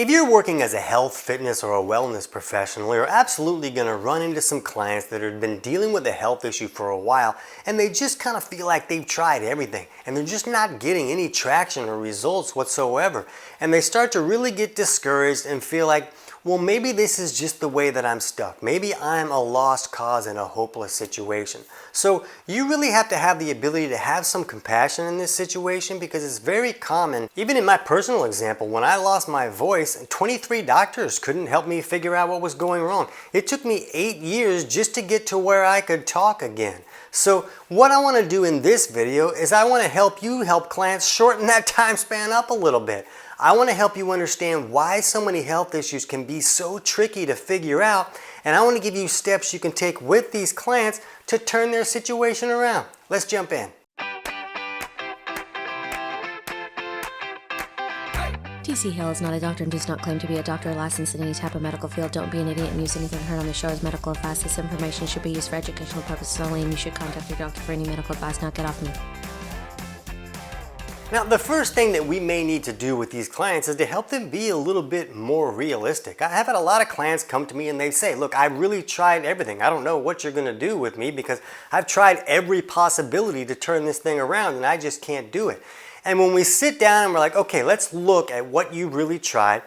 If you're working as a health, fitness, or a wellness professional, you're absolutely going to run into some clients that have been dealing with a health issue for a while and they just kind of feel like they've tried everything and they're just not getting any traction or results whatsoever. And they start to really get discouraged and feel like, well, maybe this is just the way that I'm stuck. Maybe I'm a lost cause in a hopeless situation. So you really have to have the ability to have some compassion in this situation because it's very common. Even in my personal example, when I lost my voice, 23 doctors couldn't help me figure out what was going wrong. It took me 8 years just to get to where I could talk again. So what I want to do in this video is I want to help you help clients shorten that time span up a little bit. I want to help you understand why so many health issues can be so tricky to figure out, and I want to give you steps you can take with these clients to turn their situation around. Let's jump in. TC Hale is not a doctor and does not claim to be a doctor or licensed in any type of medical field. Don't be an idiot and use anything heard on the show as medical advice. This information should be used for educational purposes only, and you should contact your doctor for any medical advice. Now get off me. Now, the first thing that we may need to do with these clients is to help them be a little bit more realistic. I have had a lot of clients come to me and they say, look, I really tried everything. I don't know what you're going to do with me because I've tried every possibility to turn this thing around and I just can't do it. And when we sit down and we're like, okay, let's look at what you really tried.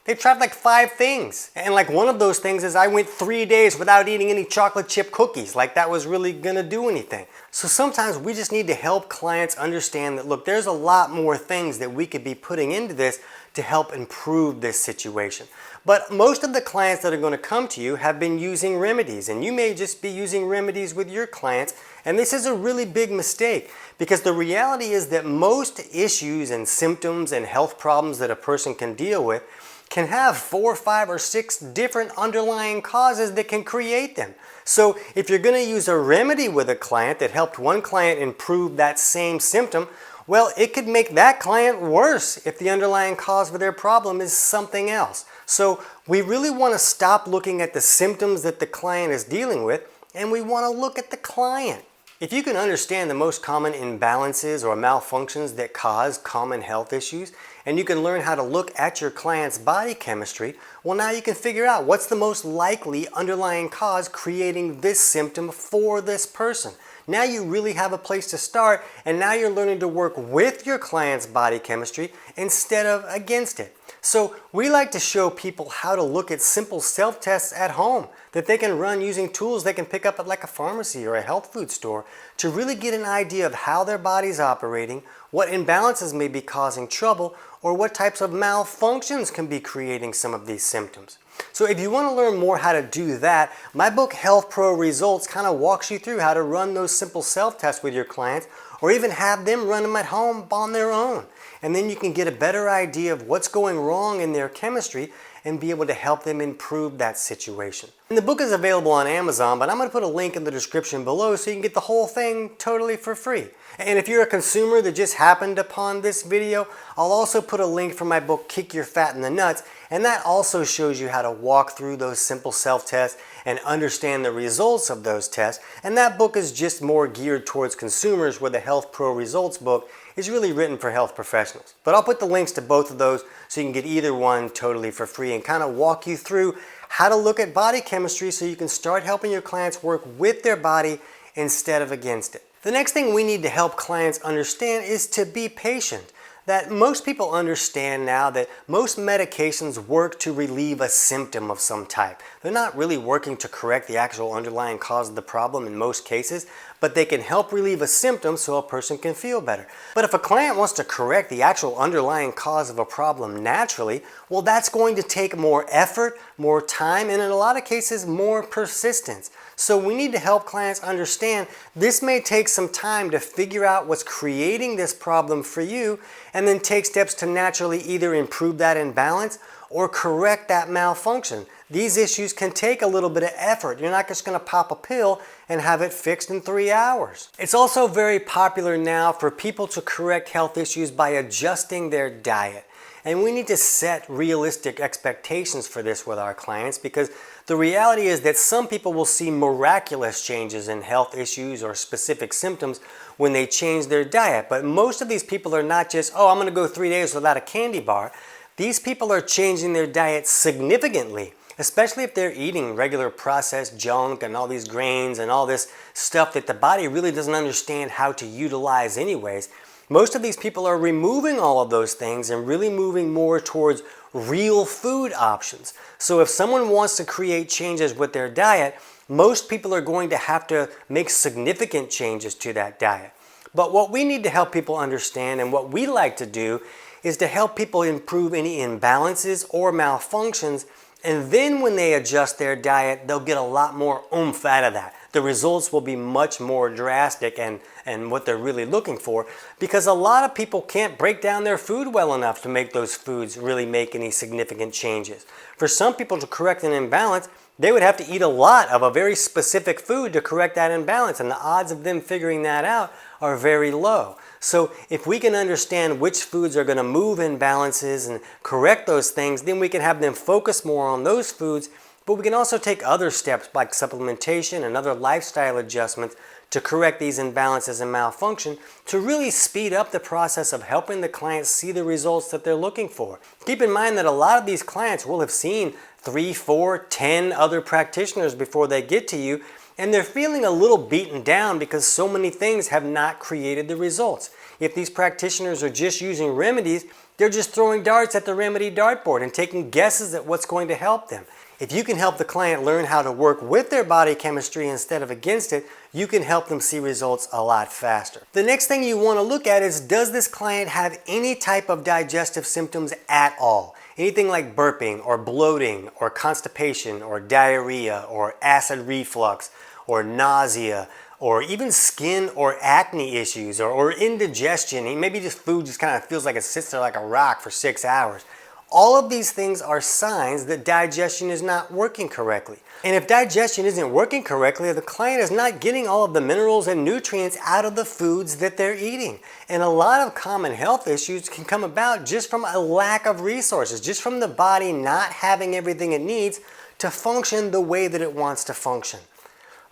They've tried like 5 things. And like one of those things is I went 3 days without eating any chocolate chip cookies. Like that was really gonna do anything. So sometimes we just need to help clients understand that, look, there's a lot more things that we could be putting into this to help improve this situation. But most of the clients that are going to come to you have been using remedies, and you may just be using remedies with your clients, and this is a really big mistake because the reality is that most issues and symptoms and health problems that a person can deal with can have 4, 5, or 6 different underlying causes that can create them. So if you're going to use a remedy with a client that helped one client improve that same symptom, well, it could make that client worse if the underlying cause for their problem is something else. So we really want to stop looking at the symptoms that the client is dealing with, and we want to look at the client. If you can understand the most common imbalances or malfunctions that cause common health issues, and you can learn how to look at your client's body chemistry, well, now you can figure out what's the most likely underlying cause creating this symptom for this person. Now you really have a place to start, and now you're learning to work with your client's body chemistry instead of against it. So we like to show people how to look at simple self-tests at home that they can run using tools they can pick up at like a pharmacy or a health food store to really get an idea of how their body's operating, what imbalances may be causing trouble, or what types of malfunctions can be creating some of these symptoms. So if you want to learn more how to do that, my book Health Pro Results kind of walks you through how to run those simple self-tests with your clients, or even have them run them at home on their own. And then you can get a better idea of what's going wrong in their chemistry and be able to help them improve that situation. And the book is available on Amazon, but I'm going to put a link in the description below so you can get the whole thing totally for free. And if you're a consumer that just happened upon this video, I'll also put a link for my book Kick Your Fat in the Nuts, and that also shows you how to walk through those simple self-tests and understand the results of those tests. And that book is just more geared towards consumers, where the Health Pro Results book is really written for health professionals. But I'll put the links to both of those so you can get either one totally for free and kind of walk you through how to look at body chemistry so you can start helping your clients work with their body instead of against it. The next thing we need to help clients understand is to be patient. That most people understand now that most medications work to relieve a symptom of some type. They're not really working to correct the actual underlying cause of the problem in most cases, but they can help relieve a symptom so a person can feel better. But if a client wants to correct the actual underlying cause of a problem naturally, well, that's going to take more effort, more time, and in a lot of cases, more persistence. So we need to help clients understand this may take some time to figure out what's creating this problem for you, and then take steps to naturally either improve that imbalance or correct that malfunction. These issues can take a little bit of effort. You're not just going to pop a pill and have it fixed in 3 hours. It's also very popular now for people to correct health issues by adjusting their diet. And we need to set realistic expectations for this with our clients, because the reality is that some people will see miraculous changes in health issues or specific symptoms when they change their diet. But most of these people are not just, oh, I'm going to go 3 days without a candy bar. these people are changing their diet significantly, especially if they're eating regular processed junk and all these grains and all this stuff that the body really doesn't understand how to utilize anyways. Most of these people are removing all of those things and really moving more towards real food options. So if someone wants to create changes with their diet, most people are going to have to make significant changes to that diet. But what we need to help people understand, and what we like to do, is to help people improve any imbalances or malfunctions, and then when they adjust their diet, they'll get a lot more oomph out of that. The results will be much more drastic and what they're really looking for, because a lot of people can't break down their food well enough to make those foods really make any significant changes. For some people to correct an imbalance, they would have to eat a lot of a very specific food to correct that imbalance, and the odds of them figuring that out are very low. So if we can understand which foods are going to move imbalances and correct those things, then we can have them focus more on those foods, but we can also take other steps like supplementation and other lifestyle adjustments to correct these imbalances and malfunction to really speed up the process of helping the clients see the results that they're looking for. Keep in mind that a lot of these clients will have seen 3, 4, 10 other practitioners before they get to you, and they're feeling a little beaten down because so many things have not created the results. If these practitioners are just using remedies, they're just throwing darts at the remedy dartboard and taking guesses at what's going to help them. If you can help the client learn how to work with their body chemistry instead of against it, you can help them see results a lot faster. The next thing you want to look at is, does this client have any type of digestive symptoms at all? Anything like burping or bloating or constipation or diarrhea or acid reflux or nausea, or even skin or acne issues, or indigestion. Maybe just food just kind of feels like it sits there like a rock for 6 hours. All of these things are signs that digestion is not working correctly. And if digestion isn't working correctly, the client is not getting all of the minerals and nutrients out of the foods that they're eating. And a lot of common health issues can come about just from a lack of resources, just from the body not having everything it needs to function the way that it wants to function.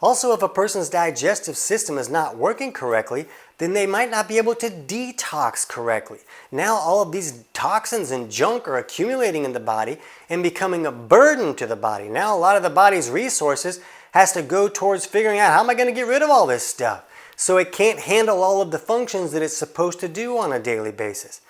Also, if a person's digestive system is not working correctly, then they might not be able to detox correctly. Now all of these toxins and junk are accumulating in the body and becoming a burden to the body. Now a lot of the body's resources has to go towards figuring out, how am I going to get rid of all this stuff? So it can't handle all of the functions that it's supposed to do on a daily basis.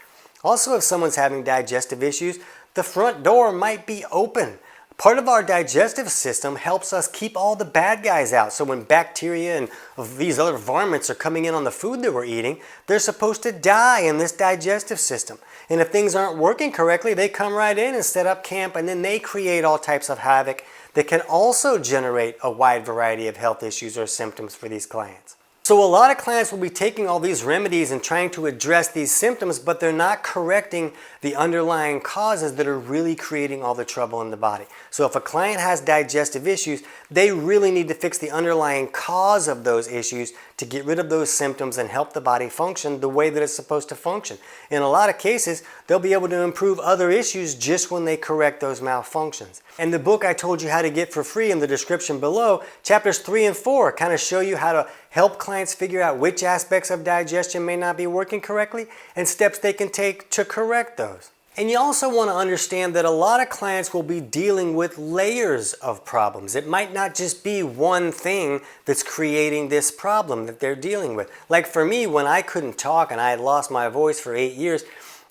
Also, if someone's having digestive issues, the front door might be open. Part of our digestive system helps us keep all the bad guys out. So when bacteria and these other varmints are coming in on the food that we're eating, they're supposed to die in this digestive system. And if things aren't working correctly, they come right in and set up camp, and then they create all types of havoc that can also generate a wide variety of health issues or symptoms for these clients. So a lot of clients will be taking all these remedies and trying to address these symptoms, but they're not correcting the underlying causes that are really creating all the trouble in the body. So if a client has digestive issues, they really need to fix the underlying cause of those issues to get rid of those symptoms and help the body function the way that it's supposed to function. In a lot of cases, they'll be able to improve other issues just when they correct those malfunctions. And the book I told you how to get for free in the description below, chapters 3 and 4 kind of show you how to help clients figure out which aspects of digestion may not be working correctly and steps they can take to correct those. And you also want to understand that a lot of clients will be dealing with layers of problems. It might not just be one thing that's creating this problem that they're dealing with. Like for me, when I couldn't talk and I had lost my voice for 8 years,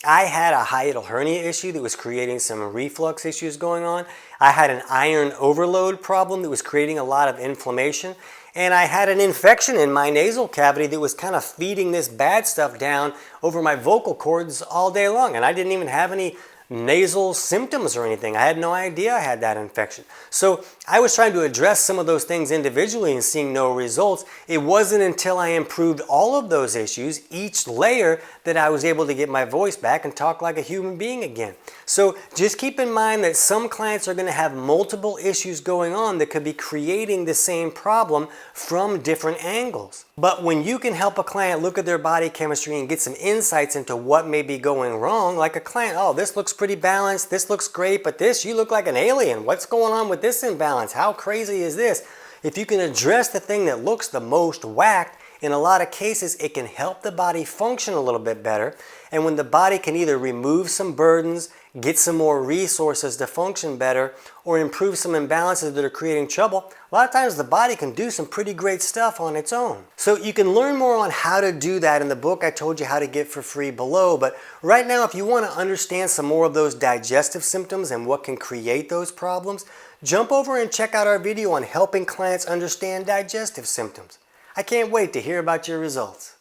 I had a hiatal hernia issue that was creating some reflux issues going on. I had an iron overload problem that was creating a lot of inflammation. And I had an infection in my nasal cavity that was kind of feeding this bad stuff down over my vocal cords all day long. And I didn't even have any nasal symptoms or anything. I had no idea I had that infection. So I was trying to address some of those things individually and seeing no results. It wasn't until I improved all of those issues, each layer, that I was able to get my voice back and talk like a human being again. So just keep in mind that some clients are going to have multiple issues going on that could be creating the same problem from different angles. But when you can help a client look at their body chemistry and get some insights into what may be going wrong, like a client, oh, this looks pretty balanced, this looks great, but this, you look like an alien. What's going on with this imbalance? How crazy is this? If you can address the thing that looks the most whacked, in a lot of cases, it can help the body function a little bit better. And when the body can either remove some burdens, get some more resources to function better, or improve some imbalances that are creating trouble, a lot of times the body can do some pretty great stuff on its own. So you can learn more on how to do that in the book I told you how to get for free below. But right now, if you want to understand some more of those digestive symptoms and what can create those problems, jump over and check out our video on helping clients understand digestive symptoms. I can't wait to hear about your results.